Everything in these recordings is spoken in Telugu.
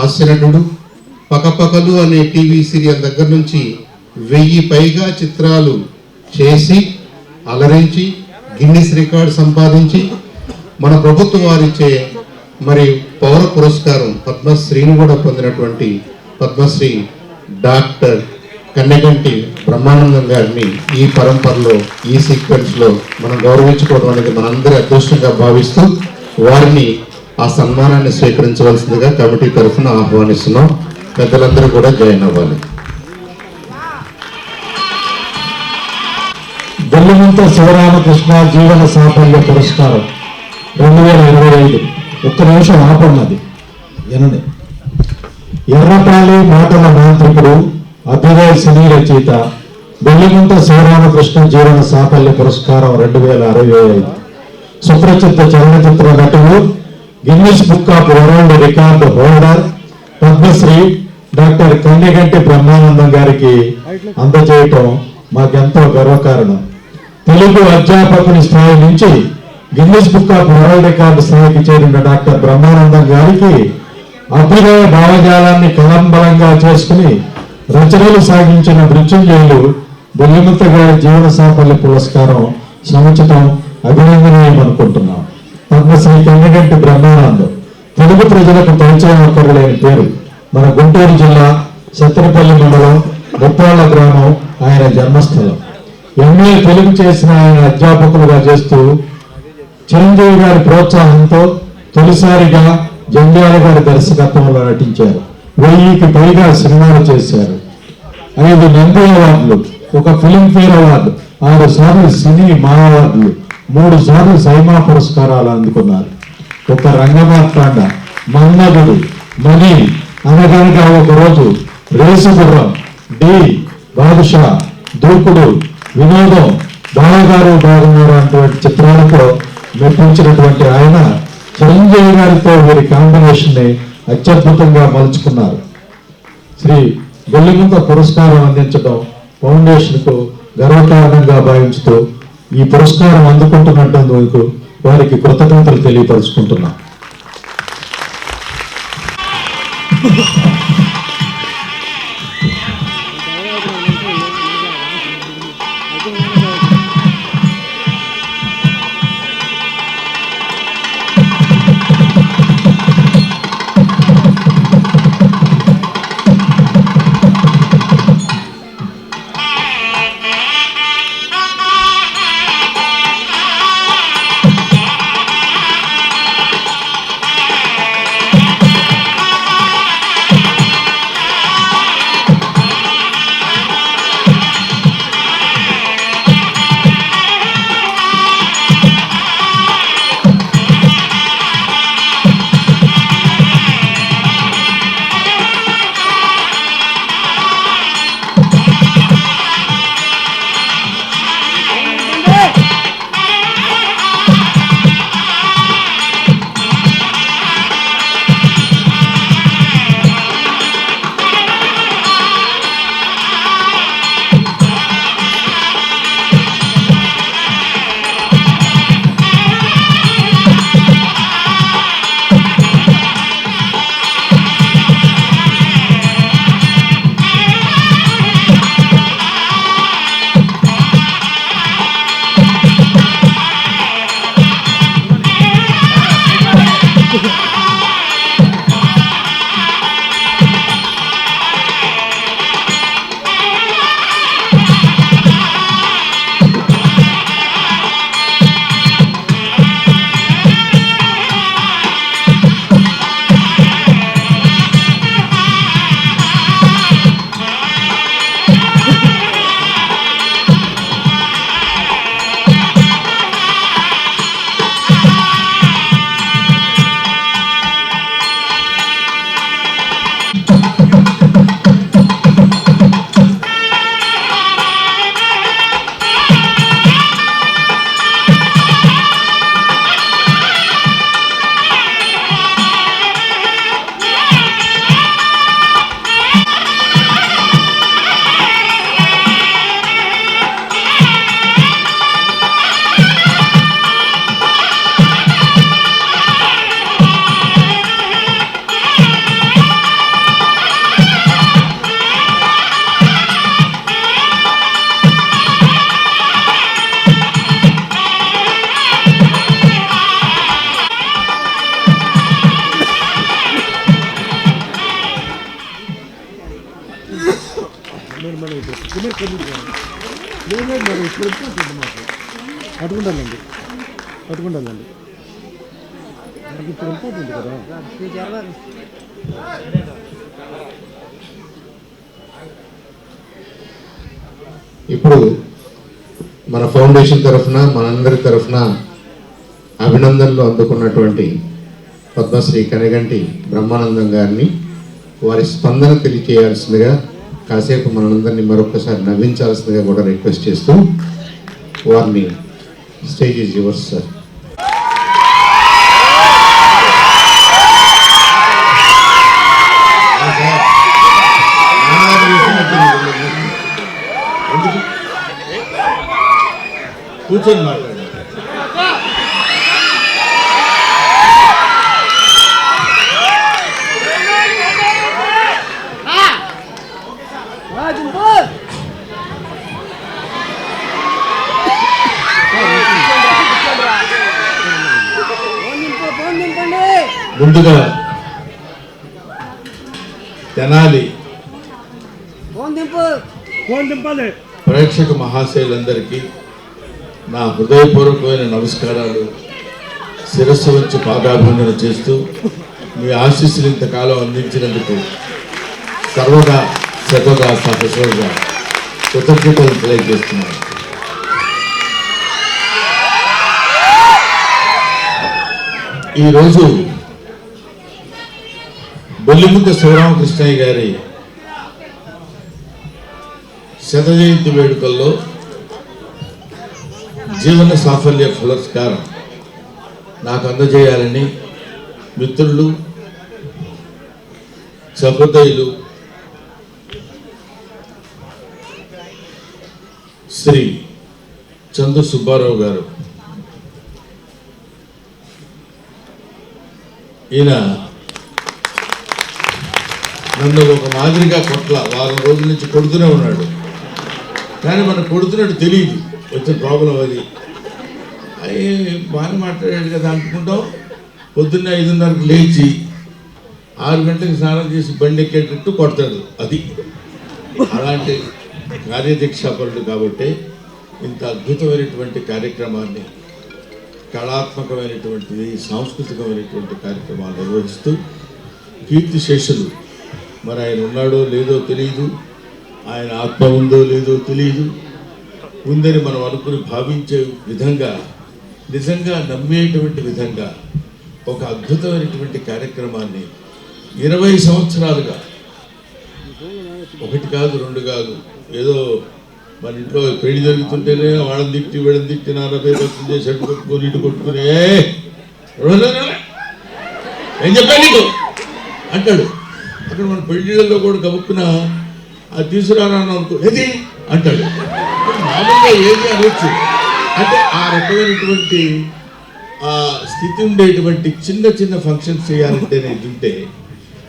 హాస్యనటుడు. పకపకలు అనే టీవీ సీరియల్ దగ్గర నుంచి 1000 పైగా చిత్రాలు చేసి అలరించి గిన్నిస్ రికార్డు సంపాదించి మన ప్రభుత్వం వారిచ్చే మరి పౌర పురస్కారం పద్మశ్రీని కూడా పొందినటువంటి పద్మశ్రీ డాక్టర్ కన్నెగంటి బ్రహ్మానందం గారిని ఈ పరంపరలో ఈ సీక్వెన్స్లో మనం గౌరవించుకోవడం అనేది మనందరి అదృష్టంగా భావిస్తూ వారిని ఆ సన్మానాన్ని స్వీకరించవలసిందిగా కమిటీ తరఫున ఆహ్వానిస్తున్నాం. పెద్దలందరూ కూడా జాయిన్ అవ్వాలి. బెల్లిమంత శివరామకృష్ణ జీవన సాఫల్య పురస్కారం 2025. ఒక్క నిమిషం ఆపన్నది ఎనండి. ఎర్రపాలి మాటల మాంత్రికుడు, అభ్యుదయ సినీ రచయిత బెల్లిమంత శివరామకృష్ణ జీవన సాఫల్య పురస్కారం 2025. సుప్రసిద్ధ చలనచిత్ర నటుడు, Guinness book of world record holder Padmashri doctor Kanneganti Brahmanandam గారికి అందజేయటం మాకెంతో గర్వకారణం. తెలుగు అధ్యాపకుని స్థాయి నుంచి Guinness book of world record స్థాయికి చేరిన డాక్టర్ బ్రహ్మానందం గారికి అభ్యుదయ భావజాలాన్ని కలంబలంగా చేసుకుని రచనలు సాగించిన మృత్యుంజయులు బెల్లిమంత గారి జీవన సాఫల్య పురస్కారం సముచితం, అభినందనీయం అనుకుంటున్నాం. పద్మశ్రీ కన్నెగంటి బ్రహ్మానందం తెలుగు ప్రజలకు పరిచయం అక్కర్లేని పేరు. మన గుంటూరు జిల్లా సత్తెనపల్లి మండలం ముప్పాళ్ళ గ్రామం ఆయన జన్మస్థలం. ఎంఏ తెలుగు చేసిన ఆయన అధ్యాపకులుగా చేస్తూ చిరంజీవి గారి ప్రోత్సాహంతో తొలిసారిగా జంధ్యాల గారి దర్శకత్వంలో నటించారు. 1000కి పైగా సినిమాలు చేశారు. 5 నంది అవార్డులు, 1 ఫిలింఫేర్ అవార్డు, 6 సార్లు సినీ మా అవార్డులు, 3 సార్లు సైమా పురస్కారాలు అందుకున్నారు. ఒక రంగమార్తాండ, మన్మధుడు, మణి, అనగనగా ఒకరోజు, రేసుగుర్రం, డి, బాదుషా, దూకుడు, వినోదం, బావగారు బాగున్నారు అటువంటి చిత్రాలతో మెప్పించినటువంటి ఆయన చిరంజీవి గారితో వీరి కాంబినేషన్ ని అత్యద్భుతంగా మలుచుకున్నారు. శ్రీ బెల్లిమంత పురస్కారం అందించడం ఫౌండేషన్ కు గర్వకారణంగా భావించుతూ ఈ పురస్కారం అందుకుంటున్నందుకు వారికి కృతజ్ఞతలు తెలియపరుచుకుంటున్నాం. పట్టుకుంటానండి పట్టుకుంటానండి ఇప్పుడు వెళ్ళిపోతుంది కదా. ఇప్పుడు మన ఫౌండేషన్ తరఫున మనందరి తరఫున అభినందనలు అందుకున్నటువంటి పద్మశ్రీ కనగంటి బ్రహ్మానందం గారిని వారి స్పందన తెలియచేయాల్సిందిగా కాసేపు మనందరినీ మరొకసారి నవ్వించాల్సిందిగా కూడా రిక్వెస్ట్ చేస్తూ వారిని స్టేజ్ ఈజ్ యువర్స్ సార్. కూర్చొని మాట్లాడండి. ముందుగా తెనాలి ప్రేక్షక మహాశయులందరికీ నా హృదయపూర్వకమైన నమస్కారాలు, శిరస్సు వచ్చి పాదాభివందన చేస్తూ మీ ఆశీస్సులు ఇంతకాలం అందించినందుకు సర్వదా సర్వదా సహస్రంగా కృతజ్ఞతలు తెలియజేస్తున్నాను. ఈరోజు బొల్లిముద్ద శివరామకృష్ణయ్య గారి శత జయంతి వేడుకల్లో జీవన సాఫల్య పురస్కారం నాకు అందజేయాలని మిత్రులు, సహృదయులు శ్రీ చందు సుబ్బారావు గారు, ఈయన నన్ను ఒక మాదిరిగా వారం రోజుల నుంచి కొడుతూనే ఉన్నాడు. కానీ మనకు కొడుతున్నట్టు తెలియదు, వచ్చిన ప్రాబ్లం అది. అవి బాగా మాట్లాడాడు కదా అనుకుంటాం. పొద్దున్నే 5:30కి లేచి 6 గంటలకు స్నానం చేసి బండి ఎక్కేటట్టు కొడతాడు. అది అలాంటి కార్యదీక్షాపరుడు కాబట్టి ఇంత అద్భుతమైనటువంటి కార్యక్రమాన్ని, కళాత్మకమైనటువంటిది, సాంస్కృతికమైనటువంటి కార్యక్రమాలు నిర్వహిస్తూ కీర్తిశేషులు, మరి ఆయన ఉన్నాడో లేదో తెలియదు, ఆయన ఆత్మ ఉందో లేదో తెలియదు, ఉందని మనం అనుకుని భావించే విధంగా, నిజంగా నమ్మేటువంటి విధంగా ఒక అద్భుతమైనటువంటి కార్యక్రమాన్ని 20 సంవత్సరాలుగా, ఒకటి కాదు రెండు కాదు, ఏదో మన ఇంట్లో పెళ్లి జరుగుతుంటేనే వాళ్ళని తిట్టి వీళ్ళని తిట్టి నాన్నపై చేసి అడ్డు కొట్టుకొని ఇటు కొట్టుకుని ఏం చెప్పా నీకు అంటాడు. అక్కడ మన పెళ్లిళ్ళలో కూడా గబుక్కున అది తీసుకురాను అనుకో ఏది అంటాడు. మామూలుగా ఏది అనొచ్చు. అంటే ఆ రకమైనటువంటి ఆ స్థితి ఉండేటువంటి చిన్న చిన్న ఫంక్షన్స్ చేయాలంటేనే ఇది ఉంటే,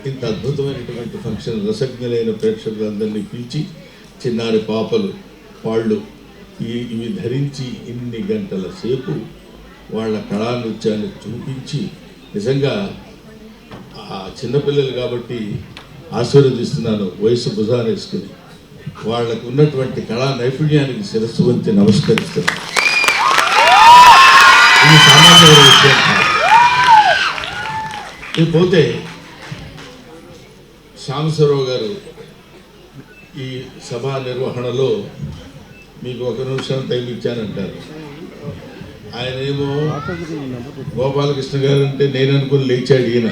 ఇంత అద్భుతమైనటువంటి ఫంక్షన్ రసజ్ఞులైన ప్రేక్షకులందరినీ పిలిచి చిన్నారి పాపలు వాళ్ళు ఇవి ధరించి ఇన్ని గంటల సేపు వాళ్ళ కళా నృత్యాన్ని చూపించి, నిజంగా ఆ చిన్నపిల్లలు కాబట్టి ఆశీర్వదిస్తున్నాను, వయసు భుజానేసుకుని వాళ్ళకు ఉన్నటువంటి కళా నైపుణ్యానికి శిరస్సు వంచి నమస్కరిస్తున్నాను. ఇది సామాన్యమైన విషయం కాదు. పోతే శ్యామశరావు గారు ఈ సభా నిర్వహణలో మీకు 1 నిమిషం టైం ఇచ్చానంటారు. ఆయనేమో గోపాలకృష్ణ గారు అంటే నేను అనుకుని లేచాడు. ఈయన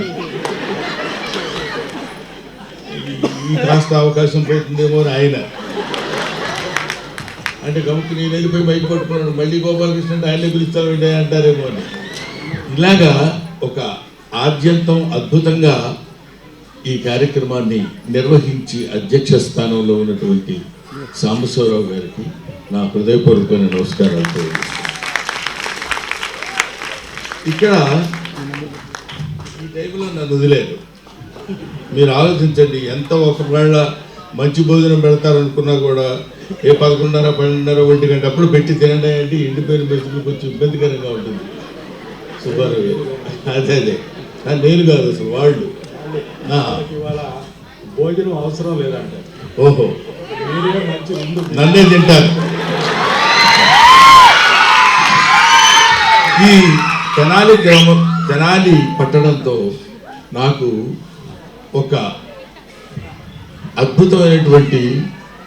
ఈ కాస్త అవకాశం పోతుందేమో అని ఆయన అంటే గమకి నేను వెళ్ళిపోయి బయట పట్టుకున్నాడు, మళ్ళీ గోపాలకృష్ణ అంటే ఆయనే పిలుస్తాను అంటారేమో అని. ఇలాగా ఒక ఆద్యంతం అద్భుతంగా ఈ కార్యక్రమాన్ని నిర్వహించి అధ్యక్ష స్థానంలో ఉన్నటువంటి సాంబశివరావు గారికి నా హృదయపూర్వకమైన నమస్కారాలు. ఇక్కడ ఈ టైంలో నన్ను వదిలేదు. మీరు ఆలోచించండి, ఎంత ఒకవేళ మంచి భోజనం పెడతారనుకున్నా కూడా 11:30, 12:30, 1 గంట అప్పుడు పెట్టి తినండి అంటే ఎండిపోయిన మెతుకులు కొంచెం ఇబ్బందికరంగా ఉంటుంది. సుబ్బారావు గారు అదే కానీ నేను కాదు అసలు వాళ్ళు. ఇవాళ భోజనం అవసరం లేదంటే ఓహో నన్నే తింటారు. ఈ తెనాలి పట్టణంతో నాకు ఒక అద్భుతమైనటువంటి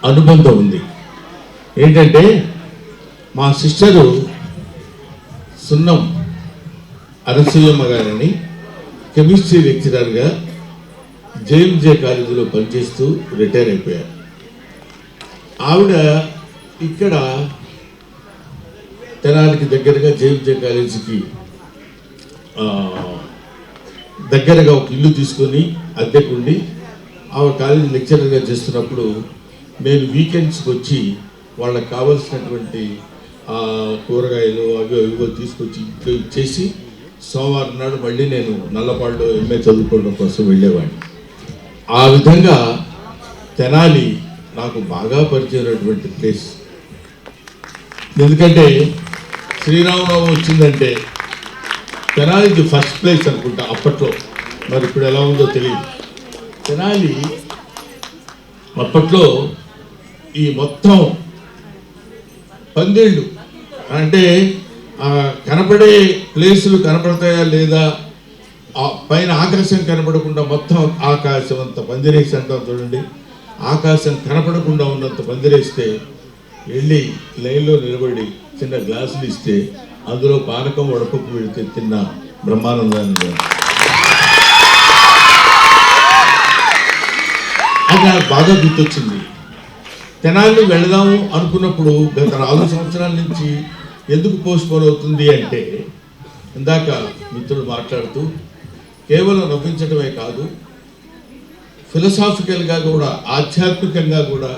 అనుబంధం ఉంది. ఏంటంటే మా సిస్టరు సున్నం అనసూయమ్మ గారిని కెమిస్ట్రీ లెక్చరర్గా జేఎంజే కాలేజీలో పనిచేస్తూ రిటైర్ అయిపోయారు. ఆవిడ ఇక్కడ తెనాలికి దగ్గరగా జేఎంజే కాలేజీకి దగ్గరగా ఒక ఇల్లు తీసుకొని అద్దెకుండి ఆవిడ కాలేజీ లెక్చరర్గా చేస్తున్నప్పుడు నేను వీకెండ్స్కి వచ్చి వాళ్ళకి కావాల్సినటువంటి కూరగాయలు అవి ఇవో తీసుకొచ్చి ఇంట్లో ఇచ్చేసి సోమవారం నాడు మళ్ళీ నేను నల్లపాడులో ఎంఏ చదువుకోవడం కోసం వెళ్ళేవాడిని. ఆ విధంగా తెనాలి నాకు బాగా పరిచయమైనటువంటి ప్లేస్. ఎందుకంటే శ్రీరామనవమి వచ్చిందంటే తెనాలి ఫస్ట్ ప్లేస్ అనుకుంటా అప్పట్లో, మరి ఇప్పుడు ఎలా ఉందో తెలియదు. తెనాలి అప్పట్లో ఈ మొత్తం పందిళ్ళు అంటే కనపడే ప్లేసులు కనపడతాయా లేదా, పైన ఆకాశం కనపడకుండా మొత్తం ఆకాశం అంత పందిరేసి అంటాం చూడండి, ఆకాశం కనపడకుండా ఉన్నంత పందిరేస్తే వెళ్ళి లైన్లో నిలబడి చిన్న గ్లాసులు ఇస్తే అందులో పానకం వడపప్పు పెడితే తిన్న బ్రహ్మానందాన్ని అది నాకు బాగా గుర్తొచ్చింది. తెనాలి వెళదాము అనుకున్నప్పుడు గత 4 సంవత్సరాల నుంచి ఎందుకు పోస్ట్పోన్ అవుతుంది అంటే, ఇందాక మిత్రుడు మాట్లాడుతూ కేవలం నవ్వించడమే కాదు, ఫిలసాఫికల్గా కూడా ఆధ్యాత్మికంగా కూడా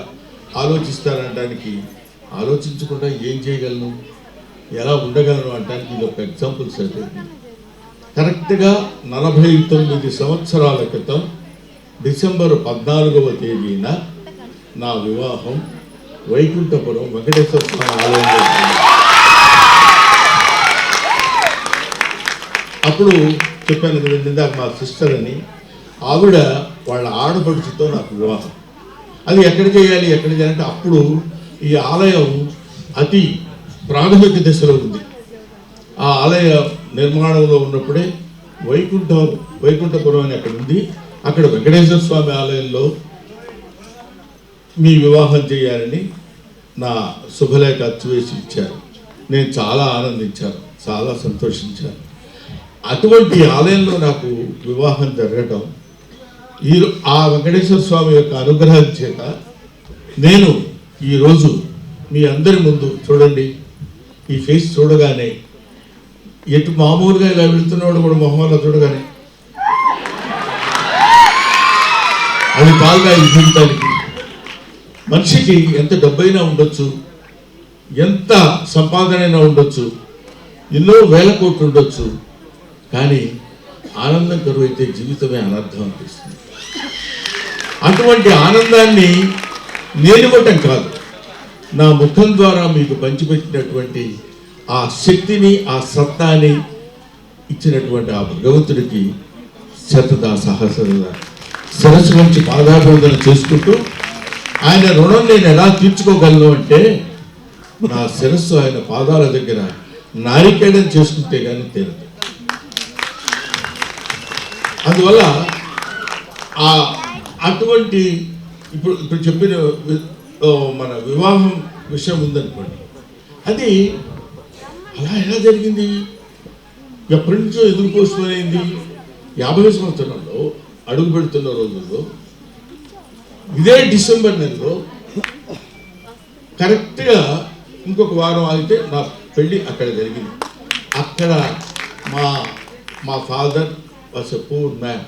ఆలోచిస్తారనడానికి, ఆలోచించకుండా ఏం చేయగలను, ఎలా ఉండగలను అనడానికి ఇది ఒక ఎగ్జాంపుల్ సరిపోయింది. కరెక్ట్గా 49 సంవత్సరాల క్రితం డిసెంబర్ 14వ తేదీన నా వివాహం వైకుంఠపురం వెంకటేశ్వర స్వామి ఆలయంలో. అప్పుడు చెప్పాను కదా ఇందాక మా సిస్టర్ అని, ఆవిడ వాళ్ళ ఆడపడుచుతో నాకు వివాహం. అది ఎక్కడ చేయాలంటే అప్పుడు ఈ ఆలయం అతి ప్రాథమిక దశలో ఉంది. ఆ ఆలయ నిర్మాణంలో ఉన్నప్పుడే వైకుంఠపురం అని అక్కడ ఉంది. అక్కడ వెంకటేశ్వర స్వామి ఆలయంలో మీ వివాహం చేయాలని నా శుభలేఖ అచ్చువేసి ఇచ్చారు. నేను చాలా ఆనందించాను, చాలా సంతోషించాను. అటువంటి ఆలయంలో నాకు వివాహం జరగటం, ఆ వెంకటేశ్వర స్వామి యొక్క అనుగ్రహం చేత నేను ఈరోజు మీ అందరి ముందు చూడండి, ఈ ఫేస్ చూడగానే ఎటు మామూలుగా ఇలా వెళ్తున్నవాడు కూడా మొహంలో చూడగానే అది బాగా ఈ జీవితానికి. మనిషికి ఎంత డబ్బైనా ఉండొచ్చు, ఎంత సంపాదనైనా ఉండొచ్చు, ఎన్నో వేల కోట్లు ఉండొచ్చు, కానీ ఆనందం కరువైతే జీవితమే అనర్థం అనిపిస్తుంది. అటువంటి ఆనందాన్ని నేనివ్వటం కాదు, నా ముఖం ద్వారా మీకు పంచిపెట్టినటువంటి ఆ శక్తిని, ఆ సత్తాని ఇచ్చినటువంటి ఆ భగవంతుడికి శతదా సహస్రదా శిరస్సు నుంచి పాదాభివందన చేసుకుంటూ, ఆయన రుణం నేను ఎలా తీర్చుకోగలను అంటే, నా శిరస్సు ఆయన పాదాల దగ్గర నారికేళం చేసుకుంటే కానీ తీరదు. అందువల్ల అటువంటి ఇప్పుడు చెప్పిన మన వివాహం విషయం ఉందనుకోండి, అది అలా ఎలా జరిగింది, ఎప్పటి నుంచో ఎదురు పోస్టుపోయింది. 50 సంవత్సరంలో అడుగు పెడుతున్న రోజుల్లో ఇదే డిసెంబర్ నెలలో కరెక్ట్గా ఇంకొక వారం ఆగితే నా పెళ్ళి అక్కడ జరిగింది. అక్కడ మా father was a poor man.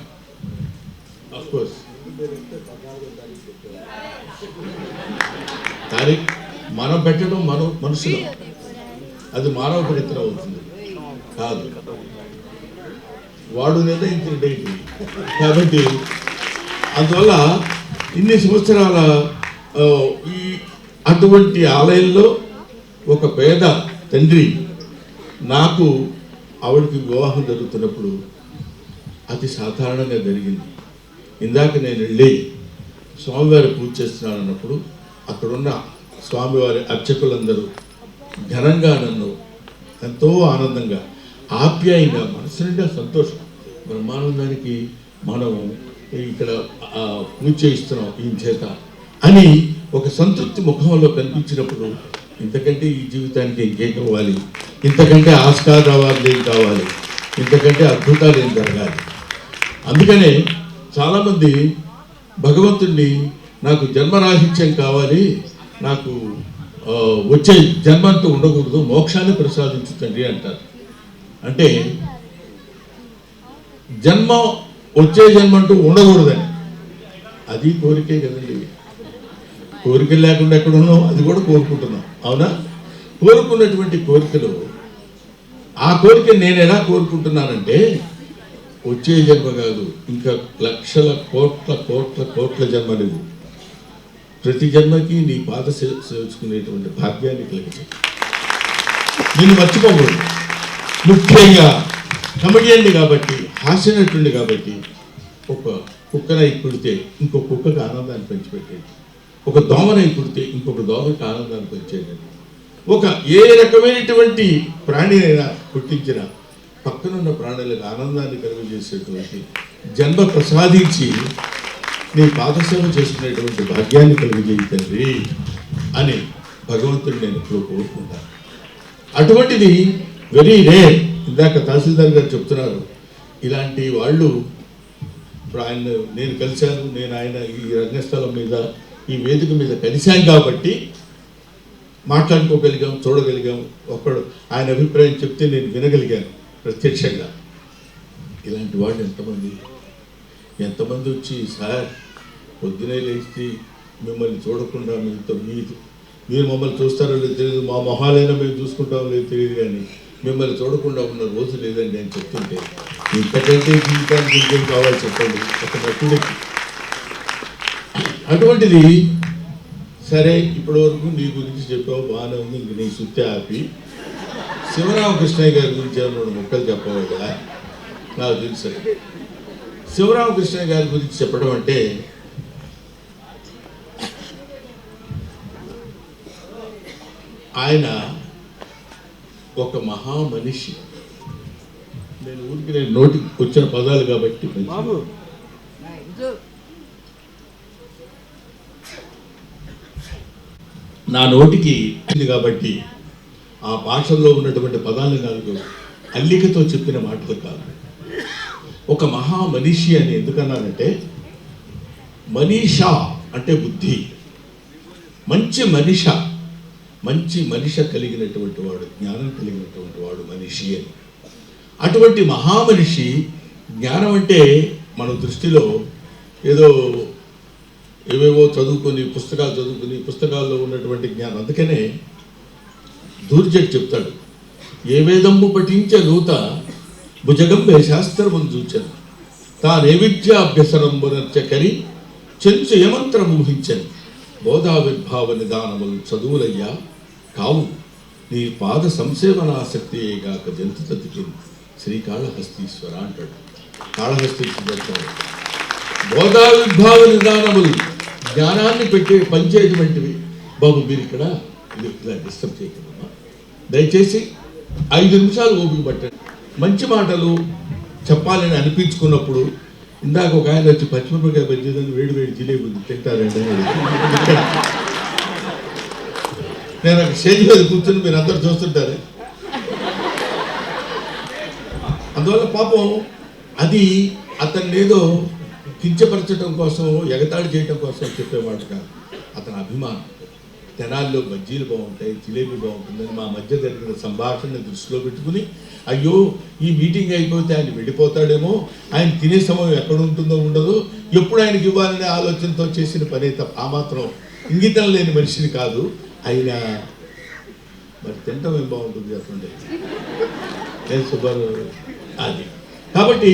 Of course తారీఖు మనం పెట్టడం మనుషులు, అది మానవ ప్రయత్నం అవుతుంది కాదు, వాడు నిర్ణయించిన డేట్. కాబట్టి అందువల్ల ఇన్ని సంవత్సరాల ఈ అటువంటి ఆలయంలో ఒక పేద తండ్రి నాకు ఆవిడకి వివాహం జరుగుతున్నప్పుడు అతి సాధారణంగా జరిగింది. ఇందాక నేను వెళ్ళి స్వామివారి పూజ చేస్తున్నాను అన్నప్పుడు అక్కడున్న స్వామివారి అర్చకులందరూ ఘనంగా నన్ను ఎంతో ఆనందంగా ఆప్యాయంగా మనసు నిండా సంతోషం. బ్రహ్మానందానికి మనం ఇక్కడ పూజ చేయిస్తున్నాం ఈయన చేత అని ఒక సంతృప్తి ముఖంలో కనిపించినప్పుడు ఇంతకంటే ఈ జీవితానికి ఇంకేం కావాలి, ఇంతకంటే ఆస్కార్ అవార్డులు ఏం కావాలి, ఇంతకంటే అద్భుతాలు ఏం జరగాలి. అందుకనే చాలామంది భగవంతుడిని నాకు జన్మరాహిత్యం కావాలి, నాకు వచ్చే జన్మంతో ఉండకూడదు, మోక్షాన్ని ప్రసాదించుతండి అంటారు. అంటే జన్మ వచ్చే జన్మంటూ ఉండకూడదని, అది కోరికే కదండి. కోరికలు లేకుండా ఎక్కడ ఉన్నాం, అది కూడా కోరుకుంటున్నాం. అవునా? కోరుకున్నటువంటి కోరికలు, ఆ కోరిక నేను ఎలా కోరుకుంటున్నానంటే వచ్చే జన్మ కాదు, ఇంకా లక్షల కోట్ల కోట్ల కోట్ల జన్మలు, ప్రతి జన్మకి నీ పాద సేవించుకునేటువంటి భాగ్యాన్ని కలిగి నేను మర్చిపోకూడదు. ముఖ్యంగా కమెడియన్ని కాబట్టి, హాస్యనటుడిని కాబట్టి, ఒక కుక్కనై పుడితే ఇంకొక కుక్కకు ఆనందాన్ని పంచిపెట్టేది, ఒక దోమనై పుడితే ఇంకొక దోమకి ఆనందాన్ని పంచేది, ఒక ఏ రకమైనటువంటి ప్రాణి అయినా పుట్టించిన పక్కనున్న ప్రాణులకు ఆనందాన్ని కలుగజేసేటువంటి జన్మ ప్రసాదించి నీ పాదసేవ చేసుకునేటువంటి భాగ్యాన్ని కలుగజేయి తండ్రి అని భగవంతుడు నేను ఇప్పుడు కోరుకుంటాను. అటువంటిది వెరీ రేర్. ఇందాక తహసీల్దార్ గారు చెప్తున్నారు, ఇలాంటి వాళ్ళు ఇప్పుడు ఆయన నేను కలిశాను, నేను ఆయన ఈ రంగస్థలం మీద ఈ వేదిక మీద కలిశాను కాబట్టి మాట్లాడుకోగలిగాం, చూడగలిగాం. ఒకడు ఆయన అభిప్రాయం చెప్తే నేను వినగలిగాను ప్రత్యక్షంగా. ఇలాంటి వాళ్ళు ఎంతమంది వచ్చి సార్ పొద్దునే లేచి మిమ్మల్ని చూడకుండా మీరు మమ్మల్ని చూస్తారో లేదో తెలియదు, మా మొహాలైనా మేము చూసుకుంటామో లేదో తెలియదు, కానీ మిమ్మల్ని చూడకుండా ఉన్న రోజు లేదండి అని చెప్తుంటే ఇంతకంటే జీవితానికి ఇంకేం కావాలి చెప్పండి ఒక నటుడికి. అటువంటిది సరే, ఇప్పటి వరకు నీ గురించి చెప్పావు, బాగానే ఉంది, ఇంక నీ సుత్తే ఆపి శివరామకృష్ణయ్య గారి గురించి ఏమన్నా ముక్కలు చెప్పావు కదా. నాకు తెలుసు శివరామకృష్ణయ్య గారి గురించి చెప్పడం అంటే ఆయన ఒక మహా మనిషి. నేను నోటికి వచ్చిన పదాలు కాబట్టి నా నోటికి కాబట్టి ఆ భాషల్లో ఉన్నటువంటి పదాలు నాకు అల్లికతో చెప్పిన మాటలు కాదు. ఒక మహా మనిషి అని ఎందుకన్నానంటే, మనీషా అంటే బుద్ధి, మంచి మనిష కలిగినటువంటి వాడు, జ్ఞానం కలిగినటువంటి వాడు మనిషి అని. అటువంటి మహామనిషి జ్ఞానం అంటే మన దృష్టిలో ఏదో ఏవేవో పుస్తకాల్లో ఉన్నటువంటి జ్ఞానం. అందుకనే దూర్జట్ చెప్తాడు, ఏ వేదము పఠించ లూత భుజగంబే శాస్త్రమును చూచను, తానే విద్యాభ్యసనంబునర్చకరి చెంచు యమంత్రం ఊహించను, బోధావిర్భావ నిదానములు చదువులయ్యా కావు, నీ పాద సంసేవనాసక్తియేగాక జంతుతతికి శ్రీకాళహస్తీశ్వర అంటాడు. కాళహస్తీశ్వరుడు అంటాడు. బోధావిర్భావ నిదానములు జ్ఞానాన్ని పంచేటువంటివి. బాబు మీరు ఇక్కడ ఇలా డిస్టర్బ్ చేయకుండా దయచేసి 5 నిమిషాలు ఓపిక పట్టండి. మంచి మాటలు చెప్పాలని అనిపించుకున్నప్పుడు, ఇందాక ఒక ఆయన వచ్చి పచ్చిమిరపకాయ బజ్జీదని వేడి జిలేబీ తింటారండి. నేను ఒక స్టేజ్ మీద కూర్చొని మీరు అందరు చూస్తుంటారు. అందువల్ల పాపం అది అతన్ని ఏదో కించపరచడం కోసం, ఎగతాళి చేయడం కోసం చెప్పేవాడు కాదు. అతని అభిమానం. తెనాల్లో బజ్జీలు బాగుంటాయి, జిలేబీ బాగుంటుందని మా మధ్య జరిగిన సంభాషణని దృష్టిలో పెట్టుకుని, అయ్యో ఈ మీటింగ్ అయిపోతే ఆయన వెళ్ళిపోతాడేమో, ఆయన తినే సమయం ఎక్కడ ఉంటుందో ఉండదు, ఎప్పుడు ఆయనకి ఇవ్వాలనే ఆలోచనతో చేసిన పని తప్ప ఆ మాత్రం ఇంగితం లేని మనిషిని కాదు. ఆయన మరి తింటాం ఏం బాగుంటుంది చెప్పండి. అది కాబట్టి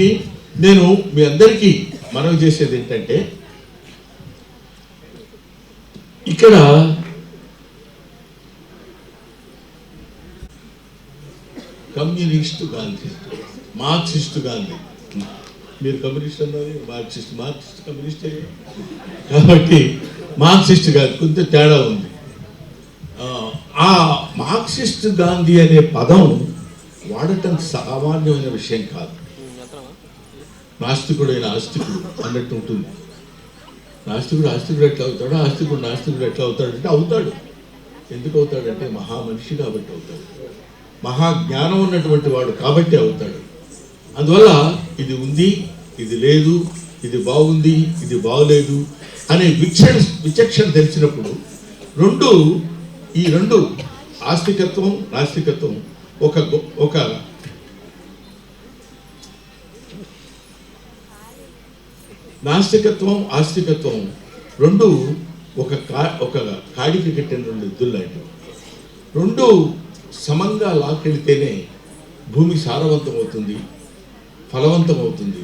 నేను మీ అందరికీ మనవి చేసేది ఏంటంటే, ఇక్కడ కమ్యూనిస్టు గాంధీ, మార్క్సిస్టు గాంధీ. మీరు కమ్యూనిస్ట్ అన్నారు, మార్క్సిస్ట్ కమ్యూనిస్టే కాబట్టి మార్క్సిస్ట్ గాంధీ కొంచెం తేడా ఉంది. ఆ మార్క్సిస్ట్ గాంధీ అనే పదం వాడటం సామాన్యమైన విషయం కాదు. నాస్తికుడైన ఆస్తికుడు అన్నట్టు ఉంటుంది. నాస్తికుడు ఆస్తికుడు ఎట్లా అవుతాడు, ఆస్తికుడు నాస్తికుడు ఎట్లా అవుతాడంటే అవుతాడు. ఎందుకు అవుతాడంటే మహా మనిషి కాబట్టి అవుతాడు, మహాజ్ఞానం ఉన్నటువంటి వాడు కాబట్టి అవుతాడు. అందువల్ల ఇది ఉంది, ఇది లేదు, ఇది బాగుంది, ఇది బాగలేదు అనే విచక్షణ తెలిసినప్పుడు ఈ రెండు ఆస్తికత్వం నాస్తికత్వం ఒక నాస్తికత్వం ఆస్తికత్వం రెండు ఒక కాడికి కట్టిన రెండు ఎద్దులు లాంటివి. రెండు సమంగా లాక్కెళ్తేనే భూమి సారవంతం అవుతుంది, ఫలవంతం అవుతుంది,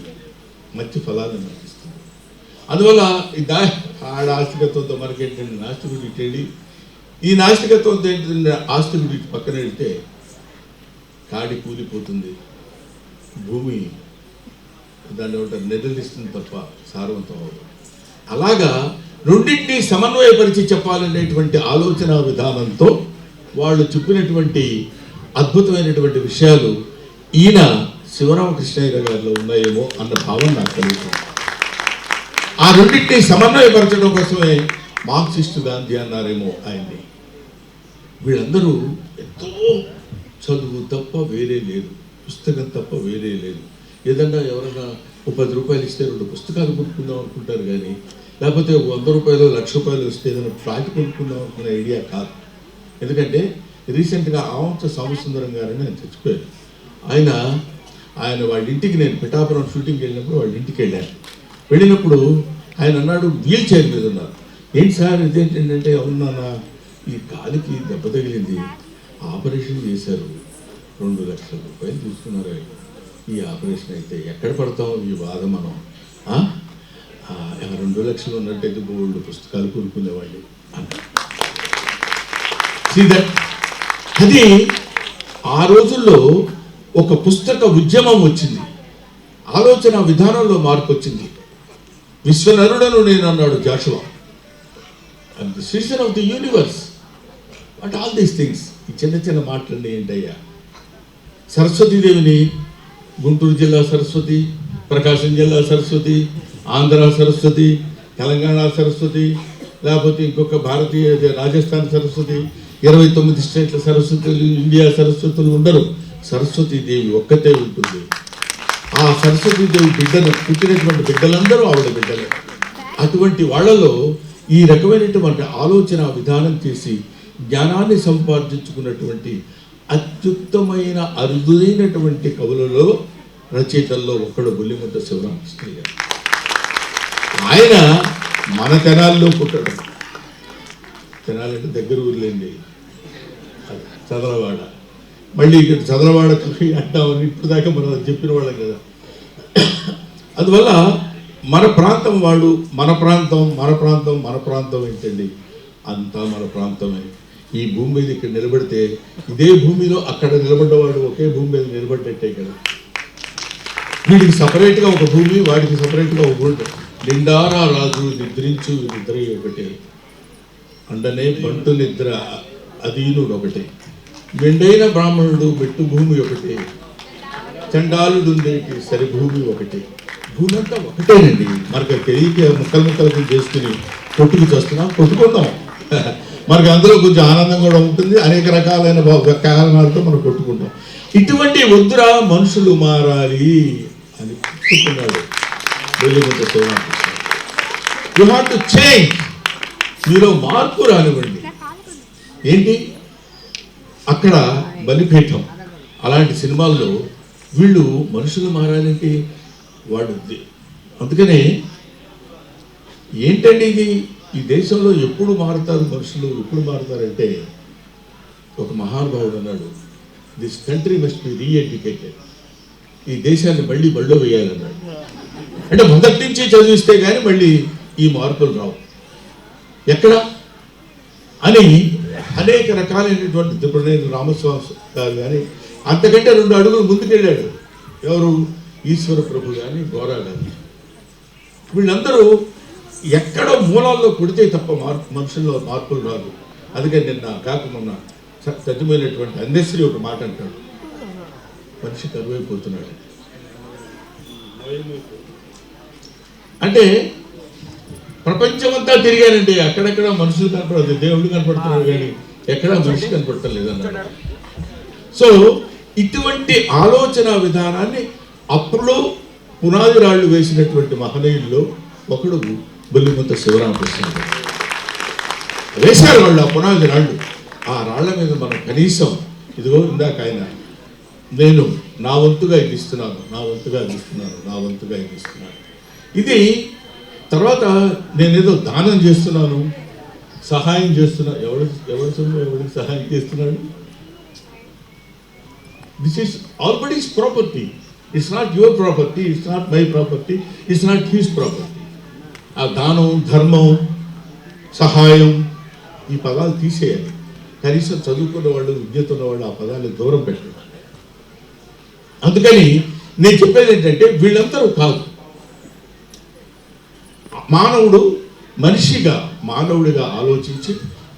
మంచి ఫలాన్ని మనకిస్తుంది. అందువల్ల ఆడ ఆస్తికత్వంతో మనకేంటంటే నాస్తికుడి వెళ్ళి ఈ నాస్తికత్వంతో ఏంటంటే ఆస్తికుడి పక్కన వెళ్తే కాడి కూలిపోతుంది, భూమి దాన్ని ఒకటి నిద్రలిస్తుంది తప్ప సారవంతం అవ్వదు. అలాగా రెండింటినీ సమన్వయపరిచి చెప్పాలనేటువంటి ఆలోచన విధానంతో వాళ్ళు చెప్పినటువంటి అద్భుతమైనటువంటి విషయాలు ఈయన శివరామకృష్ణయ్య గారిలో ఉన్నాయేమో అన్న భావన నాకు కలుగుతుంది. ఆ రెండింటినీ సమన్వయపరచడం కోసమే మార్క్సిస్టు గాంధీ అన్నారేమో ఆయన్ని. వీళ్ళందరూ ఎంతో చదువు తప్ప వేరే లేదు, పుస్తకం తప్ప వేరే లేదు. ఏదన్నా ఎవరైనా 10 రూపాయలు ఇస్తే 2 పుస్తకాలు కొనుక్కుందాం అనుకుంటారు, కానీ లేకపోతే 100 రూపాయలు 1,00,000 రూపాయలు వస్తే ఏదైనా ఫ్లాట్ కొనుక్కుందాం అనుకునే ఐడియా కాదు. ఎందుకంటే రీసెంట్గా ఆవంచ సోమసుందరం గారని ఆయన చచ్చిపోయారు. ఆయన వాళ్ళ ఇంటికి నేను పిఠాపురం షూటింగ్కి వెళ్ళినప్పుడు వాళ్ళ ఇంటికి వెళ్ళినప్పుడు ఆయన అన్నాడు, వీల్ చైర్ మీద ఉన్నారు. ఏంటి సార్ ఇదేంటంటే, అవునా ఈ కాలికి దెబ్బ తగిలింది, ఆపరేషన్ చేశారు, 2,00,000 రూపాయలు తీసుకున్నారు. ఈ ఆపరేషన్ అయితే ఎక్కడ పడతాం ఈ బాధ మనం, 2,00,000 ఉన్నట్టయితే బోల్డ్ పుస్తకాలు కొనుక్కునేవాళ్ళు అన్నారు. అది ఆ రోజుల్లో ఒక పుస్తక ఉద్యమం వచ్చింది, ఆలోచన విధానంలో మార్పు వచ్చింది. విశ్వనరుడను నేను అన్నాడు Jashuva, and the citizen of the universe. But all these things, ఈ చిన్న మాటలన్నీ ఏంటయ్యా. సరస్వతీదేవిని గుంటూరు జిల్లా సరస్వతి, ప్రకాశం జిల్లా సరస్వతి, ఆంధ్ర సరస్వతి, తెలంగాణ సరస్వతి, లేకపోతే ఇంకొక భారతీయ రాజస్థాన్ సరస్వతి, 29 స్టేట్ల సరస్వతులు, ఇండియా సరస్వతులు ఉండరు. సరస్వతీదేవి ఒక్కతే ఉంటుంది. ఆ సరస్వతీదేవి పుట్టినటువంటి బిడ్డలందరూ ఆవిడ బిడ్డలే. అటువంటి వాళ్ళలో ఈ రకమైనటువంటి ఆలోచన విధానం చేసి జ్ఞానాన్ని సంపాదించుకున్నటువంటి అత్యుత్తమైన అరుదైనటువంటి కవులలో రచయితల్లో ఒకడు బుల్లిముద్ద శివరామకృష్ణయ్య గారు. ఆయన మన తెనాల్లో పుట్టడం, తెనాలంటే దగ్గర ఊర్లేండి, చదలవాడ. మళ్ళీ ఇక్కడ చదలవాడ కవి అంటామని ఇప్పుడు దాకా మనం చెప్పిన వాళ్ళం కదా. అందువల్ల మన ప్రాంతం వాళ్ళు, మన ప్రాంతం ఏంటండి, అంతా మన ప్రాంతమే. ఈ భూమి మీద ఇక్కడ నిలబడితే ఇదే భూమిలో అక్కడ నిలబడ్డవాడు ఒకే భూమి మీద నిలబడ్డట్టే కదా. వీడికి సపరేట్గా ఒక భూమి, వాడికి సపరేట్గా ఒక భూమి. నిండారా రాజు నిద్రించు నిద్ర ఒకటే, అండనే పంటు నిద్ర అధీనుడు ఒకటే, మెండైన బ్రాహ్మణుడు మెట్టు భూమి ఒకటే, చండాలుడుండేటి సరి భూమి ఒకటే. భూమి అంతా ఒకటేనండి. మనకు తెలియక ముక్కలు చేసుకుని కొట్టుకుందాం. మనకు అందులో కొంచెం ఆనందం కూడా ఉంటుంది, అనేక రకాలైన కారణాలతో మనం కొట్టుకుంటాం. ఇటువంటి వద్దురా మనుషులు మారాలి అని చెప్పుకున్నాడు Bellimudda Sivaramakrishna. You have to change. మీలో మార్పు రానివ్వండి. ఏంటి అక్కడ బలిపీఠం అలాంటి సినిమాల్లో వీళ్ళు మనుషులు మారాలంటే వాడు, అందుకనే ఏంటండి ఇది, ఈ దేశంలో ఎప్పుడు మారుతారు మనుషులు, ఎప్పుడు మారుతారంటే ఒక మహానుభావుడు అన్నాడు, దిస్ కంట్రీ మస్ట్ బి రీఎడ్యుకేటెడ్. ఈ దేశాన్ని మళ్ళీ బళ్ళో వేయాలన్నాడు. అంటే మొదటి నుంచి చదివిస్తే కానీ మళ్ళీ ఈ మార్పులు రావు. ఎక్కడ అని అనేక రకాలైనటువంటి, ఇప్పుడు నేను రామస్వామి గారు కానీ అంతకంటే 2 అడుగులు ముందుకెళ్ళాడు. ఎవరు, ఈశ్వర ప్రభు కానీ గోరా కానీ. వీళ్ళందరూ ఎక్కడో మూలాల్లో కొడితే తప్ప మనుషుల్లో మార్పులు రాదు. అందుకని నిన్న మొన్న చచ్చిపోయినటువంటి అందశ్రీ ఒక మాట అంటాడు, మనిషి కరువైపోతున్నాడు. అంటే ప్రపంచమంతా తిరిగానండి, అక్కడెక్కడ మనుషులు కనపడదు, దేవుడు కనపడుతున్నాడు కానీ ఎక్కడా మనిషి కనపడటం లేదన్నాడు. సో ఇటువంటి ఆలోచన విధానాన్ని అప్పుడు పునాది రాళ్ళు వేసినటువంటి మహనీయుల్లో ఒకడు బొల్లిముద్ద శివరామకృష్ణ వేశారు. వాళ్ళు ఆ పునాది రాళ్ళు, ఆ రాళ్ల మీద మనం కనీసం ఇదిగో ఇందాక ఆయన నేను నా వంతుగా ఇది ఇస్తున్నాను, నా వంతుగా ఇది ఇస్తున్నాను, నా వంతుగా ఇది ఇస్తున్నాను. ఇది తర్వాత నేనేదో దానం చేస్తున్నాను, సహాయం చేస్తున్నాను. ఎవరికి సహాయం చేస్తున్నాడు? This is all body's property. It's not your property, it's not my property, it's not his property. ఆ దానం, ధర్మం, సహాయం ఈ పదాలు తీసేయాలి. కనీసం చదువుకున్న వాళ్ళు, విద్యతో ఉన్న వాళ్ళు ఆ పదాన్ని దూరం పెట్టారు. అందుకని నేను చెప్పేది ఏంటంటే వీళ్ళందరూ కాదు, మానవుడు మనిషిగా మానవుడిగా ఆలోచించి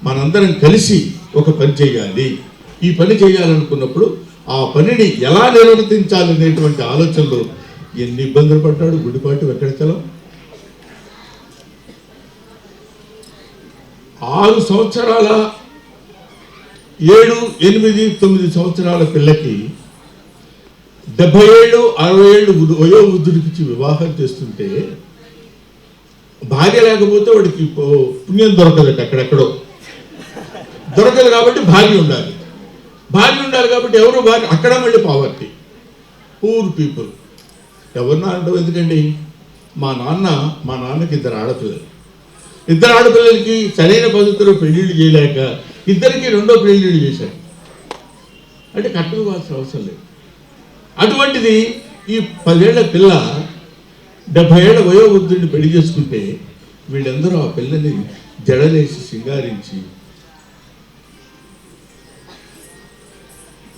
మనందరం కలిసి ఒక పని చేయాలి. ఈ పని చేయాలనుకున్నప్పుడు ఆ పనిని ఎలా నిర్వర్తించాలనేటువంటి ఆలోచనలో ఎన్ని ఇబ్బందులు పడ్డాడు గుడిపాటి వెంకటచలం. 6 సంవత్సరాల 7, 8, 9 సంవత్సరాల పిల్లకి 70 ఏళ్ళు 60 ఏళ్ళు వయో వృద్ధుడికి వివాహం చేస్తుంటే భార్య లేకపోతే వాడికి పుణ్యం దొరకదట. అక్కడెక్కడో దొరకదు కాబట్టి భార్య ఉండాలి. భార్య ఉండాలి కాబట్టి ఎవరు భార్య? అక్కడ మళ్ళీ పావర్టీ, పూర్ పీపుల్. ఎవరినా అంటావు ఎందుకండి? మా నాన్నకి 2 ఆడపిల్లలు. 2 ఆడపిల్లలకి సరైన పద్ధతిలో పెళ్లిళ్ళు చేయలేక ఇద్దరికి 2వ పెళ్లిళ్ళు చేశారు. అంటే కట్నం ఇవ్వాల్సిన అవసరం లేదు. అటువంటిది ఈ 10 ఏళ్ల పిల్ల 70 ఏళ్ల వయోవృద్ధుడిని పెళ్లి చేసుకుంటే వీళ్ళందరూ ఆ పిల్లని జడలేసి సింగారించి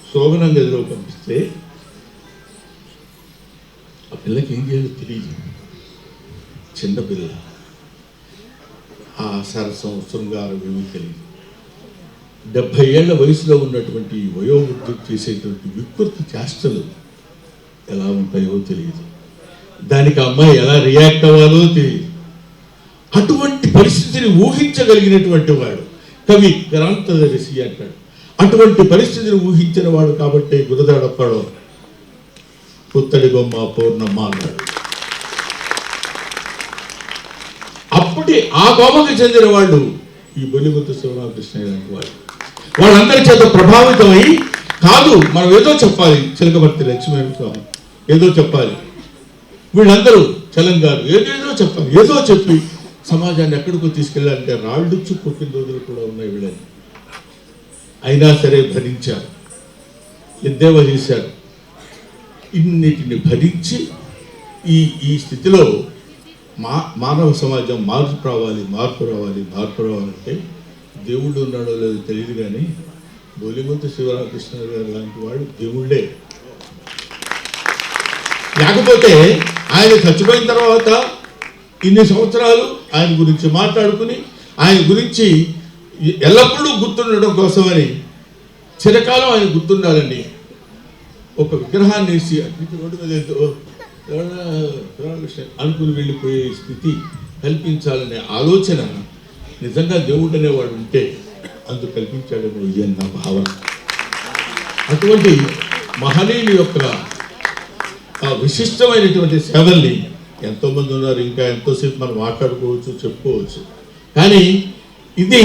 శోభనం గదిలో పంపిస్తే ఆ పిల్లకి ఏం చేయాలో తెలియదు. చిన్నపిల్ల, ఆ సరసం శృంగారం ఏమీ తెలియదు. 70 ఏళ్ల వయసులో ఉన్నటువంటి వయోవృద్ధులు చేసేటువంటి వికృతి చేష్టలు ఎలా ఉంటాయో తెలియదు. దానికి అమ్మాయి ఎలా రియాక్ట్ అవ్వాలో తెలియదు. అటువంటి పరిస్థితిని ఊహించగలిగినటువంటి వాడు కవి గ్రాంతదర్శి అంటాడు. అటువంటి పరిస్థితిని ఊహించిన వాడు కాబట్టి గురదాడప్పడో పుత్తడి బొమ్మ పౌర్ణమ్మ అన్నాడు. అప్పటి ఆ కోపకి చెందిన వాళ్ళు ఈ బొల్లిముద్ద శివరామకృష్ణ లాంటి వాళ్ళు. వాళ్ళందరి చేత ప్రభావితమై కాదు మనం ఏదో చెప్పాలి, చిలకమర్తి లక్ష్మీస్వామి ఏదో చెప్పాలి, వీళ్ళందరూ చలంగారు ఏదేదో చెప్పాలి, ఏదో చెప్పి సమాజాన్ని ఎక్కడికో తీసుకెళ్ళాలంటే రాళ్ళు చుక్కొట్టిన రోజులు కూడా ఉన్నాయి వీళ్ళని. అయినా సరే భరించారు, ఎద్దేవా చేశారు. ఇన్నిటిని భరించి ఈ స్థితిలో మానవ సమాజం మార్పు రావాలంటే దేవుడు ఉన్నాడో లేదో తెలియదు కానీ బొల్లిముద్ద శివరామకృష్ణ గారు లాంటి వాడు దేవుళ్ళే. లేకపోతే ఆయన చచ్చిపోయిన తర్వాత ఇన్ని సంవత్సరాలు ఆయన గురించి మాట్లాడుకుని ఆయన గురించి ఎల్లప్పుడూ గుర్తుండడం కోసమని చిరకాలం ఆయన గుర్తుండాలని ఒక విగ్రహాన్ని వేసి రోడ్డు మీద అనుకుని వెళ్ళిపోయే స్థితి కల్పించాలనే ఆలోచన నిజంగా దేవుడు అనేవాడు ఉంటే అందుకు కల్పించాడని ఇది నా భావన. అటువంటి మహనీయుని యొక్క విశిష్టమైనటువంటి సేవల్ని ఎంతోమంది ఉన్నారు, ఇంకా ఎంతోసేపు మనం మాట్లాడుకోవచ్చు, చెప్పుకోవచ్చు. కానీ ఇది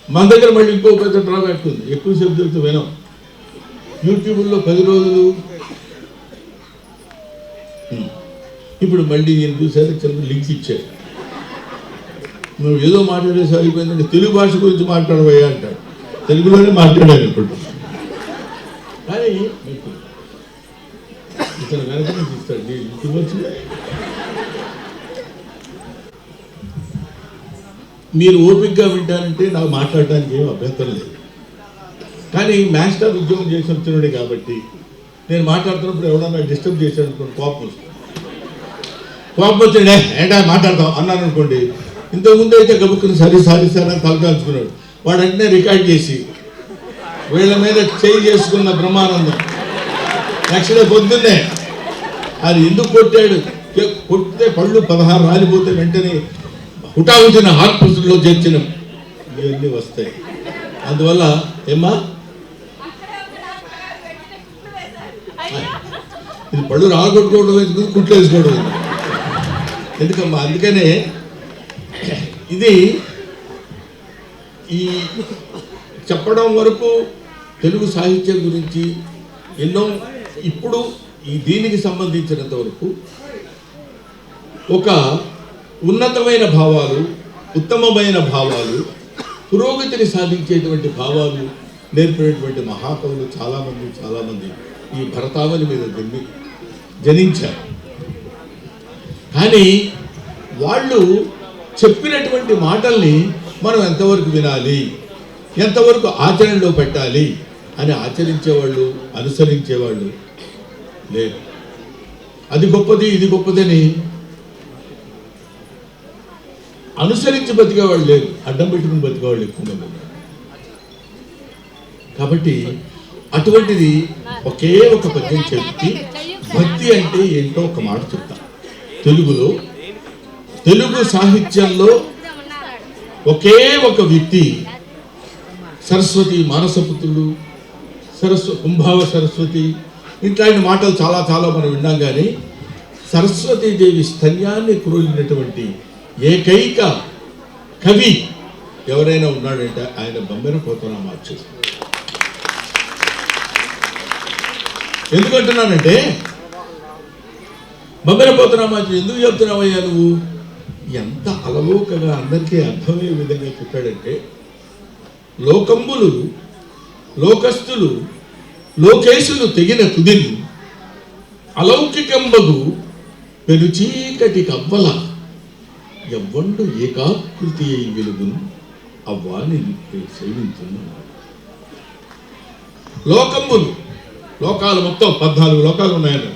మన దగ్గర మళ్ళీ ఇంకో పెద్ద డ్రాబ్యాక్ ఉంది. ఎక్కువసేపు చెప్తే వినం. యూట్యూబ్లో 10 రోజులు ఇప్పుడు మళ్ళీ నేను చూసారు చిన్న లింక్ ఇచ్చారు. నువ్వు ఏదో మాట్లాడేసి అయిపోయిందంటే తెలుగు భాష గురించి మాట్లాడబోయా అంటాడు. తెలుగులోనే మాట్లాడాను ఇప్పుడు. కానీ ఇతను వెనక ఇస్తాడు యూట్యూబ్ వచ్చి మీరు ఓపికగా వింటానంటే నాకు మాట్లాడడానికి ఏం అభ్యంతరం లేదు. కానీ మాస్టర్ ఉద్యోగం చేసి వచ్చినాడే కాబట్టి నేను మాట్లాడుతున్నప్పుడు ఎవడన్నా డిస్టర్బ్ చేశాడు అనుకోండి, కోపం వచ్చాడే ఏంటా మాట్లాడతాం అన్నాను అనుకోండి. ఇంతకుముందు అయితే గబుక్కుని సరే అని యాక్చువల్గా పొద్దున్నే అది ఎందుకు కొట్టాడు, కొడితే పళ్ళు 16 రాలిపోతే వెంటనే హుటాహుటిన హాస్పిటల్లో చేర్చిన ఇవన్నీ వస్తాయి. అందువల్ల ఏమ్మా ఇది పళ్ళు రాలగొట్టుకోవడం వేసుకుని కుట్లు వేసుకోవడం ఎందుకమ్మా. అందుకనే ఇది ఈ చెప్పడం వరకు తెలుగు సాహిత్యం గురించి ఎన్నో ఇప్పుడు ఈ దీనికి సంబంధించినంత వరకు ఒక ఉన్నతమైన భావాలు, ఉత్తమమైన భావాలు, పురోగతిని సాధించేటువంటి భావాలు నేర్పినటువంటి మహాకవులు చాలామంది ఈ భరతావళి మీద జనించారు. కానీ వాళ్ళు చెప్పినటువంటి మాటల్ని మనం ఎంతవరకు వినాలి, ఎంతవరకు ఆచరణలో పెట్టాలి అని ఆచరించేవాళ్ళు, అనుసరించేవాళ్ళు లేదు. అది గొప్పది, ఇది గొప్పదని అనుసరించి బతికేవాళ్ళు లేరు, అడ్డం పెట్టుకుని బతికేవాళ్ళు ఎక్కువ మంది. కాబట్టి అటువంటిది ఒకే ఒక పద్యం చెప్పి భక్తి అంటే ఏంటో ఒక మాట చెప్తా. తెలుగులో, తెలుగు సాహిత్యంలో ఒకే ఒక వ్యక్తి సరస్వతి, మానసపుత్రుడు, కుంభావ సరస్వతి, ఇట్లాంటి మాటలు చాలా మనం విన్నాం. కానీ సరస్వతీదేవి స్తన్యాన్ని క్రోలినటువంటి ఏకైక కవి ఎవరైనా ఉన్నాడంటే ఆయన బమ్మెర పోతనామాచ్యుడు. ఎందుకంటున్నానంటే బమ్మెర పోతనామాచ్యుడు ఎందుకు చెప్తున్నావయ్యా నువ్వు, ఎంత అలవోకగా అందరికీ అర్థమయ్యే విధంగా చెప్పాడంటే, లోకంబులు లోకస్తులు లోకేశులు తెగిన తుదిని అలౌకికంబగు పెరుచీకటి కవ్వల ఎవ్వండు ఏకాకృతి అయి వెలుగును అవ్వాని సేవించును. లోకంబులు, లోకాలు మొత్తం 14 లోకాలు ఉన్నాయన్న,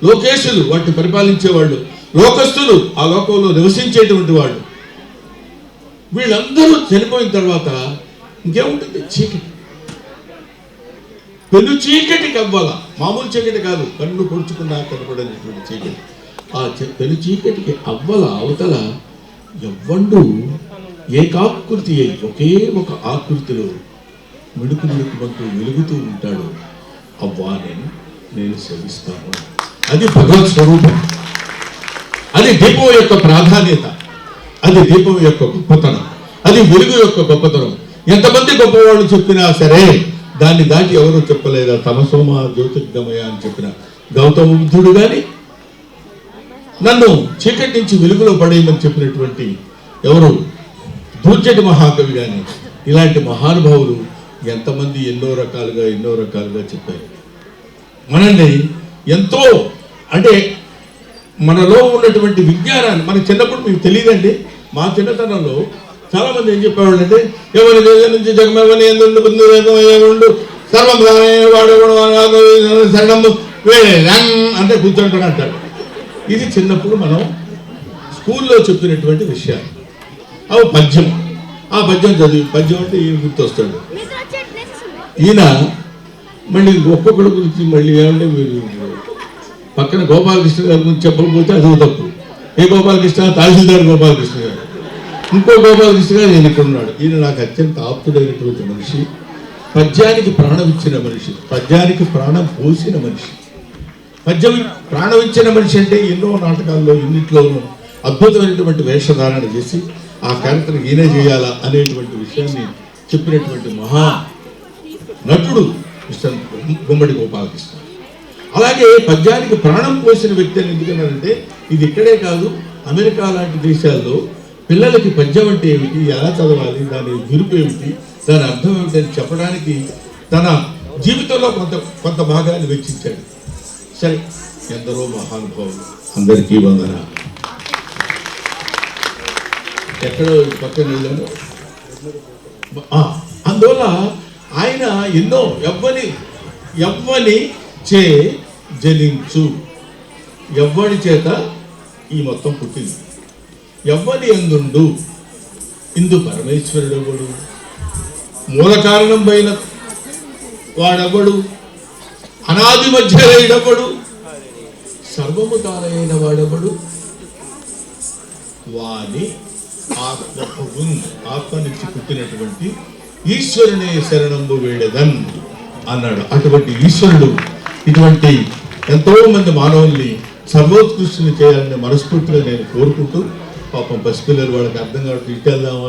లోకేశులు వాటిని పరిపాలించేవాళ్ళు, లోకస్తులు ఆ లోకంలో నివసించేటువంటి వాళ్ళు, వీళ్ళందరూ చనిపోయిన తర్వాత ఇంకేముంటుంది, చీకటి. పెను చీకటి కవ్వాల, మామూలు చీకటి కాదు, కన్ను పొడుచుకున్నా కనపడేటువంటి చీకటి. ఆ పెను చీకటికి అవ్వల అవతల ఎవ్వండు ఏకాకృతి అయి ఒకే ఒక ఆకృతిలో మిడుకుమంటూ వెలుగుతూ ఉంటాడు, అవ్వాని నేను సేవిస్తాను. అది భగవత్ స్వరూపం, అది దీపం యొక్క ప్రాధాన్యత, అది దీపం యొక్క గొప్పతనం, అది వెలుగు యొక్క గొప్పతనం. ఎంతమంది గొప్పవాళ్ళు చెప్పినా సరే దాన్ని దాటి ఎవరు చెప్పలేదా. తమసోమ జ్యోతిర్గమయ అని చెప్పిన గౌతమ బుద్ధుడు కానీ, నన్ను చీకటి నుంచి వెలుగులో పడేయమని చెప్పినటువంటి ఎవరు దూర్జటి మహాకవి కానీ, ఇలాంటి మహానుభావులు ఎంతమంది ఎన్నో రకాలుగా చెప్పారు. మనల్ని ఎంతో, అంటే మనలో ఉన్నటువంటి విజ్ఞానాన్ని, మనకి చిన్నప్పుడు మీకు తెలియదండి. మా చిన్నతనంలో చాలా మంది ఏం చెప్పేవాళ్ళు అంటే, ఎవరి నుంచి జగమని ఎందుండు సర్వం వాడు శరణము అంటే కూర్చుంటాడు అంటాడు. ఇది చిన్నప్పుడు మనం స్కూల్లో చెప్పినటువంటి విషయాలు. అవి పద్యం, ఆ పద్యం చదివి, పద్యం అంటే ఈయన గుర్తొస్తాడు. ఈయన మళ్ళీ ఒక్కొక్కడి గురించి మళ్ళీ ఏమంటే మీరు పక్కన గోపాలకృష్ణ గారి గురించి చెప్పకపోతే అది తప్పు. ఏ గోపాలకృష్ణ? తహసీల్దార్ గోపాలకృష్ణ గారు. ఇంకో గోపాలకృష్ణ గారు ఈయన ఇక్కడ ఉన్నాడు. ఈయన నాకు అత్యంత ఆప్తుడైనటువంటి మనిషి, పద్యానికి ప్రాణం ఇచ్చిన మనిషి, పద్యానికి ప్రాణం పోసిన మనిషి. పద్యం ప్రాణం ఇచ్చిన మనిషి అంటే ఎన్నో నాటకాల్లో ఎన్నిట్లోనూ అద్భుతమైనటువంటి వేషధారణ చేసి ఆ క్యారెక్టర్ ఈయనే చేయాలా అనేటువంటి విషయాన్ని చెప్పినటువంటి మహా నటుడు మిస్టర్ గుమ్మడి గోపాలకృష్ణ. అలాగే పద్యానికి ప్రాణం పోసిన వ్యక్తి అని ఎందుకన్నారంటే, ఇది ఇక్కడే కాదు, అమెరికా లాంటి దేశాల్లో పిల్లలకి పద్యం అంటే ఏమిటి, ఎలా చదవాలి, దాని విరుపు ఏమిటి, దాని అర్థం ఏమిటి అని చెప్పడానికి తన జీవితంలో కొంత భాగాన్ని వెచ్చించాడు. సరే, ఎందరో మహానుభావులు, అందరికీ వందన. ఎక్కడో పక్కన వెళ్ళాను. అందువల్ల ఆయన ఎన్నో ఎవ్వని చే జనించు, ఎవ్వడి చేత ఈ మొత్తం పుట్టింది, ఎవ్వని ఎందుండు, ఇందు పరమేశ్వరుడు ఎవడు, మూల కారణం పైన వాడెవడు, అనాది మధ్యలైనప్పుడు సర్వము తానైన వాడెవడు వాని ఆత్మ నుంచి పుట్టినటువంటి ఈశ్వరునే శరణంబు వేడెదన్ అన్నాడు. అటువంటి ఈశ్వరుడు ఇటువంటి ఎంతో మంది మానవుల్ని సర్వోత్కృష్టిని చేయాలని మనస్ఫూర్తిగా నేను కోరుకుంటూ, పాపం పసిపిల్లలు వాళ్ళకి అర్థం కాబట్టి ఇటు వెళ్దామా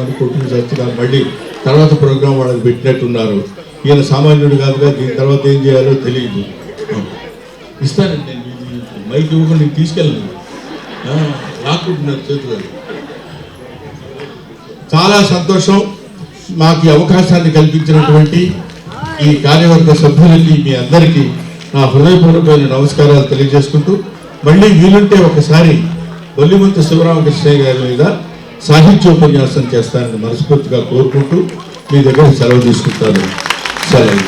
అని కొట్టుకు చేస్తున్నారు. మళ్ళీ తర్వాత ప్రోగ్రాం వాళ్ళకి పెట్టినట్టున్నారు. ఈయన సామాన్యుడు కాదుగా, దీని తర్వాత ఏం చేయాలో తెలియదు. ఇస్తానండి నేను మైక్ ఇవ్వకుండా నీకు తీసుకెళ్ళను, రాకుంటున్నారు చేతులు. చాలా సంతోషం మాకు ఈ అవకాశాన్ని కల్పించినటువంటి ఈ కార్యవర్గ సభ్యులకి, మీ అందరికీ నా హృదయపూర్వకమైన నమస్కారాలు తెలియజేసుకుంటూ, మళ్ళీ వీలుంటే ఒకసారి బొల్లిమంత శివరామకృష్ణయ్య గారి మీద సాహిత్యోపన్యాసం చేస్తానని మనస్ఫూర్తిగా కోరుకుంటూ మీ దగ్గర సెలవు తీసుకుంటాను. సెలవు.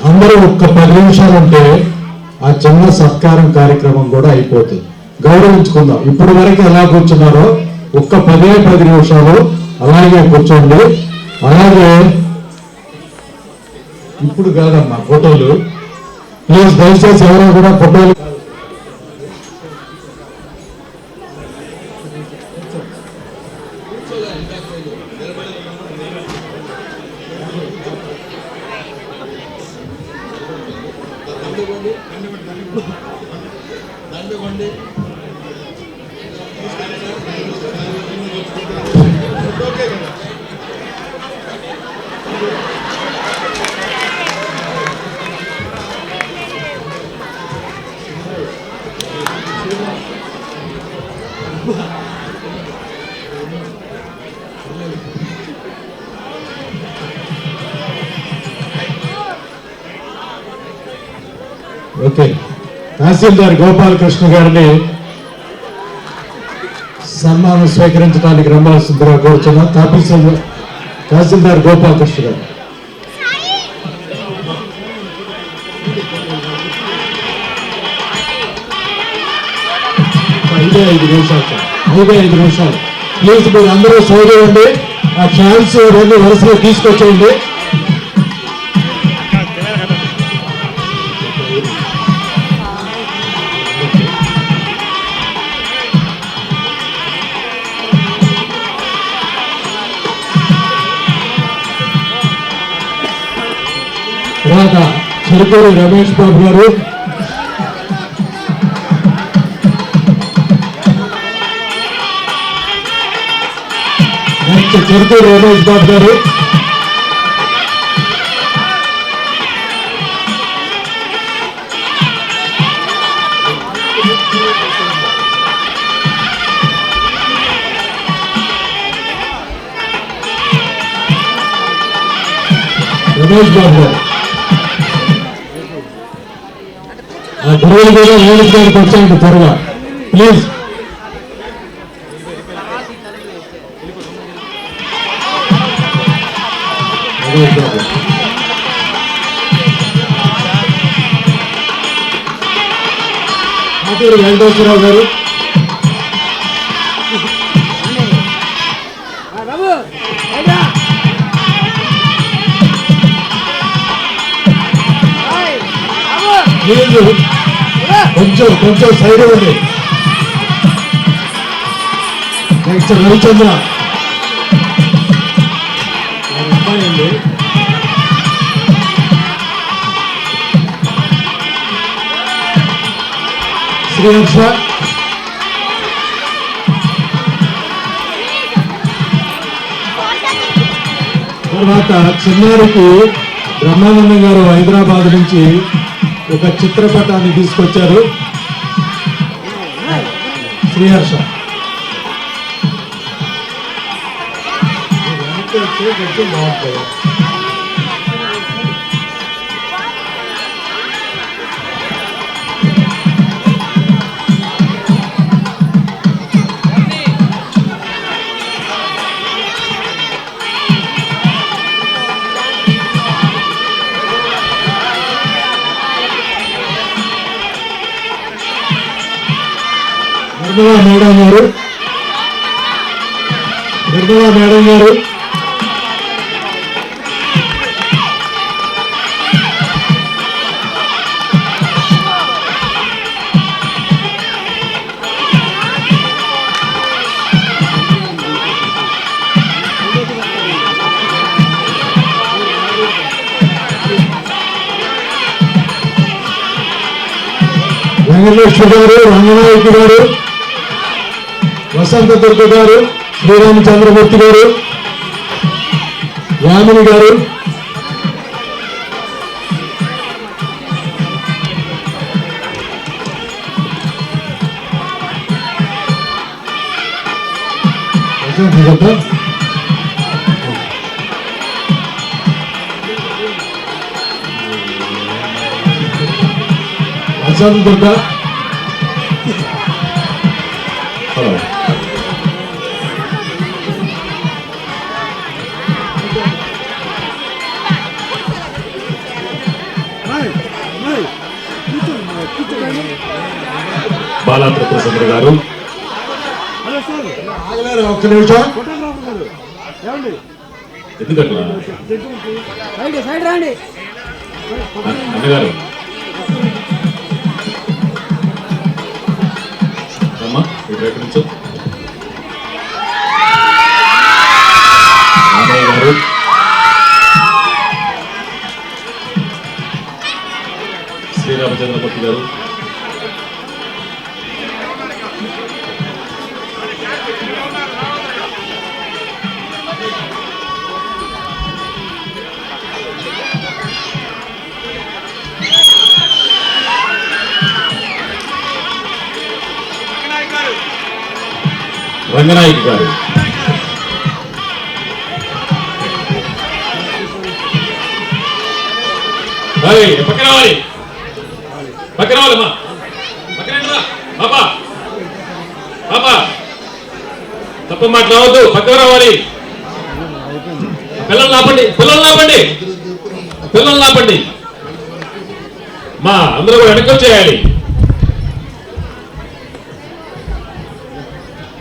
అందరూ ఒక్క 10 నిమిషాలు ఉంటే ఆ చిన్న సత్కారం కార్యక్రమం కూడా అయిపోతుంది. గౌరవించుకుందాం. ఇప్పటి వరకు ఎలా కూర్చున్నారో ఒక్క 10 నిమిషాలు అలాగే కూర్చోండి. అలాగే ఇప్పుడు కాదమ్మా ఫోటోలు, ప్లీజ్ దయచేసి ఎవరో కూడా ఫోటోలు. ఓకే, తహసీల్దార్ గోపాలకృష్ణ గారిని సన్మానం స్వీకరించడానికి రమ్మాల్సిందిగా కోరుచున్నాం. తహసీల్దార్ గోపాలకృష్ణ గారు. 5 నిమిషాలు సార్, 5 నిమిషాలు ప్లీజ్. మీరు అందరూ సోదరండి, ఆ ఛాన్స్ 2 వరుసలో తీసుకొచ్చేయండి. తర్వాత చెరుకూరు రమేష్ బాబు గారు, నెక్స్ట్ చెరుకూరు రమేష్ బాబు గారు, రమేష్ బాబు గారు. ఆ గురువులు కూడా రమేష్ గారికి వచ్చాయండి త్వరగా ప్లీజ్. ఆటూరు వెంకటేశ్వరరావు గారు, కొంచెం సైడ్ ఇవ్వండి. నెక్స్ట్ రవిచంద్ర అబ్బాయి, శ్రీహర్ష, తర్వాత చిన్నారికి బ్రహ్మానందం గారు హైదరాబాద్ నుంచి ఒక చిత్రపటాన్ని తీసుకొచ్చారు. శ్రీహర్ష బాగుంటుంది. మేడం గారు, మేడం గారు, వెంకటలక్ష్మి గారు, రంగనాయకి గారు, వసంత దుర్గ గారు, శ్రీరామచంద్రమూర్తి గారు, యామిని గారు, వసంత దుర్గ, హలో బాలా త్రిపుర గారు, హలో సార్, ఆగలేరు ఒక్క నిమిషం. ఫోటోగ్రాఫర్ గారు ఏమండి? ఎందుకట్లా సైడ్ రండి. అన్నగారు అమ్మా ఎక్కడి నుంచో రామయ్య గారు, శ్రీరామచంద్రమూర్తి గారు, రంగనాయక్ గారు, పక్కన రావాలి, పక్కన రావాలమ్మా, పక్కన పాపా పాపా తప్ప మాట్లాడవద్దు, పక్కన రావాలి. పిల్లలు లాపండి, పిల్లలు లాపండి, పిల్లలు లాపండి. మా అందరూ వెనక్కి వచ్చేయాలి.